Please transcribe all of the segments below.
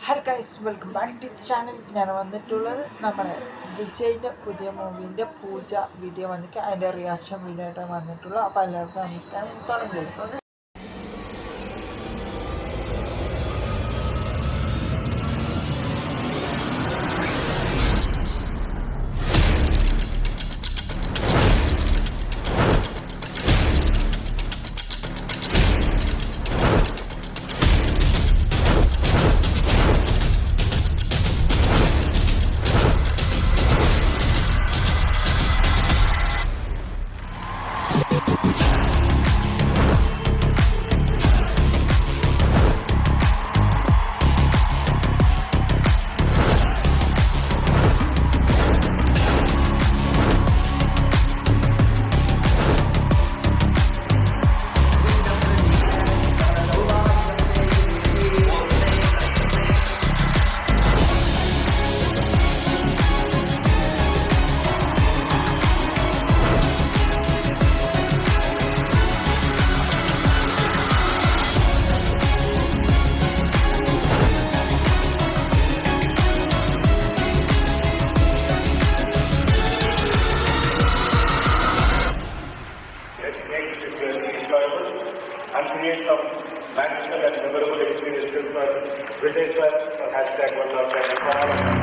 Hello guys, welcome back to channel. ഞാൻ വന്നിട്ടുള്ളത് നമ്മുടെ വിജയിൻ്റെ പുതിയ മൂവീൻ്റെ പൂജ വീഡിയോ വന്നിട്ട് അതിൻ്റെ റിയാക്ഷൻ വീഡിയോ ആയിട്ടാണ് വന്നിട്ടുള്ളത്. അപ്പോൾ എല്ലാവർക്കും നമസ്കാരം. തുടങ്ങി. Let's make this journey enjoyable and create some magical and memorable experiences for Vijay sir for #1last and for all of us.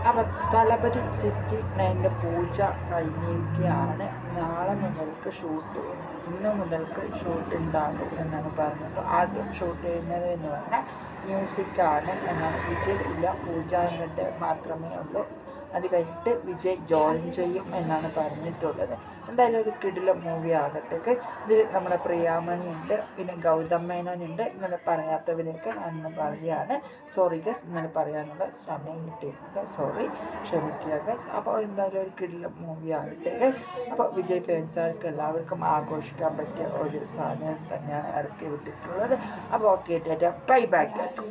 അപ്പോൾ തളപതി 69 പൂജ കഴിഞ്ഞിരിക്കുകയാണ്. നാളെ മുതൽക്ക് ഇന്ന് മുതൽക്ക് ഷൂട്ട് ഉണ്ടാകും എന്നാണ് പറഞ്ഞത്. ആദ്യം ഷൂട്ട് ചെയ്യുന്നത് എന്ന് പറഞ്ഞാൽ മ്യൂസിക്കാണ് എന്നാണ്. വിജയ് ഇല്ല, പൂജ എന്നിട്ട് മാത്രമേ ഉള്ളൂ. അത് കഴിഞ്ഞിട്ട് വിജയ് ജോയിൻ ചെയ്യും എന്നാണ് പറഞ്ഞിട്ടുള്ളത്. എന്തായാലും ഒരു കിടിലം മൂവി ആകട്ടെ. ഇതിൽ നമ്മുടെ പ്രിയാമണി ഉണ്ട്, പിന്നെ ഗൗതം മേനോനുണ്ട്. ഇന്നലെ പറയാത്തവരെയൊക്കെ ഞാൻ പറയുകയാണ്. സോറി ഗസ്, ഇന്നലെ പറയാനുള്ള സമയം കിട്ടിയിട്ടുണ്ട്. സോറി, ക്ഷമിക്കുക ഗസ്. അപ്പോൾ എന്തായാലും ഒരു കിടിലം മൂവി ആകട്ടെ ഗസ്. അപ്പോൾ വിജയ് ഫാൻസുകാർക്ക് എല്ലാവർക്കും ആഘോഷിക്കാൻ പറ്റിയ ഒരു സാധനം തന്നെയാണ് ഇറക്കി വിട്ടിട്ടുള്ളത്. അപ്പോൾ ഓക്കെ, ബൈ ബൈ ഗസ്.